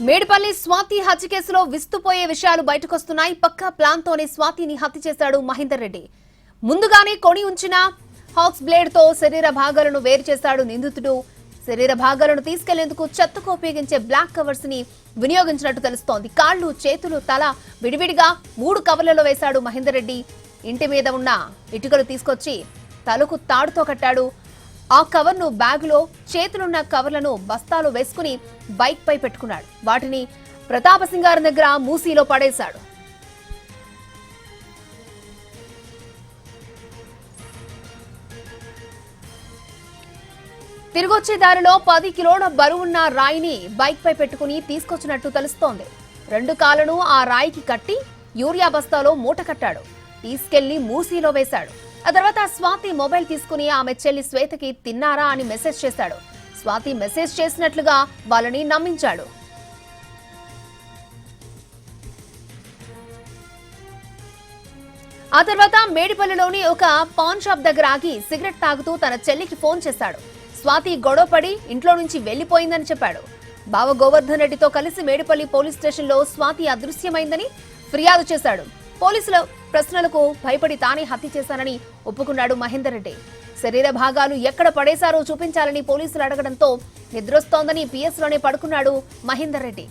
మేడిపల్లి స్వాతి హత్య కేసులో విస్తుపోయే విషయాలు బయటకొస్తున్నాయి. పక్కా ప్లాన్ తోనే స్వాతిని హత్య చేశాడు మహేందర్ రెడ్డి. ముందుగానే కొని ఉంచిన హాక్స్ బ్లేడ్ తో శరీర భాగాలను వేరు చేశాడు నిందితుడు. శరీర భాగాలను తీసుకెళ్లేందుకు చెత్తకు ఉపయోగించే బ్లాక్ కవర్స్ ని వినియోగించినట్టు తెలుస్తోంది. కాళ్లు, చేతులు, తల విడివిడిగా 3 కవర్లలో వేశాడు మహేందర్ రెడ్డి. ఇంటి మీద ఉన్న ఇటుకలు తీసుకొచ్చి తలకు తాడుతో కట్టాడు. ఆ కవర్ను బ్యాగులో, చేతులున్న కవర్లను బస్తాలో వేసుకుని బైక్ పై పెట్టుకున్నాడు. వాటిని ప్రతాపసింగారం దగ్గర మూసీలో పడేశాడు. తిరిగొచ్చే దారిలో 10 కిలోల బరువున్న రాయిని బైక్ పై పెట్టుకుని తీసుకొచ్చినట్టు తెలుస్తోంది. 2 కాళ్లను ఆ రాయికి కట్టి యూరియా బస్తాలో మూట కట్టాడు. తీసుకెళ్లి మూసీలో వేశాడు. ఆ తర్వాత స్వాతి మొబైల్ తీసుకుని ఆమె చెల్లి శ్వేతకి తిన్నారా అని మెసేజ్ చేశాడు. స్వాతి మెసేజ్ చేసినట్లుగా వాళ్ళని నమ్మించాడు. ఆ తర్వాత మేడిపల్లిలోని ఒక పాన్ షాప్ దగ్గర ఆగి సిగరెట్ తాగుతూ తన చెల్లికి ఫోన్ చేశాడు. స్వాతి గొడవపడి ఇంట్లో నుంచి వెళ్లిపోయిందని చెప్పాడు. బావ గోవర్ధన్ రెడ్డితో కలిసి మేడిపల్లి పోలీస్ స్టేషన్లో స్వాతి అదృశ్యమైందని ఫిర్యాదు చేశాడు. పోలీసుల ప్రశ్నలకు భయపడి తానే హత్య చేశానని ఒప్పుకున్నాడు మహేందర్ రెడ్డి. శరీర భాగాలు ఎక్కడ పడేశారో చూపించాలని పోలీసులు అడగడంతో నిద్రొస్తోందని పిఎస్లోనే పడుకున్నాడు మహేందర్ రెడ్డి.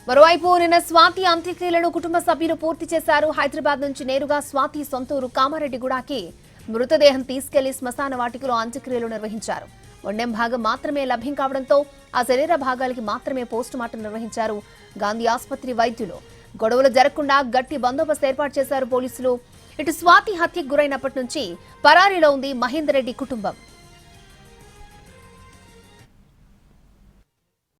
మరోవైపు నిన్న స్వాతి అంత్యక్రియలను కుటుంబ సభ్యులు పూర్తి చేశారు. హైదరాబాద్ నుంచి నేరుగా స్వాతి సొంతూరు కామారెడ్డిగూడకి మృతదేహం తీసుకెళ్లి శ్మశాన వాటికలో అంత్యక్రియలు నిర్వహించారు. ఒండెం భాగం మాత్రమే లభ్యం కావడంతో ఆ శరీర భాగాలకి మాత్రమే పోస్టుమార్టం నిర్వహించారు గాంధీ ఆసుపత్రి వైద్యులు. గొడవలు జరగకుండా గట్టి బందోబస్తు ఏర్పాటు చేశారు పోలీసులు. ఇటు స్వాతి హత్యకు గురైనప్పటి నుంచి పరారీలో ఉంది మహేందర్ రెడ్డి కుటుంబం.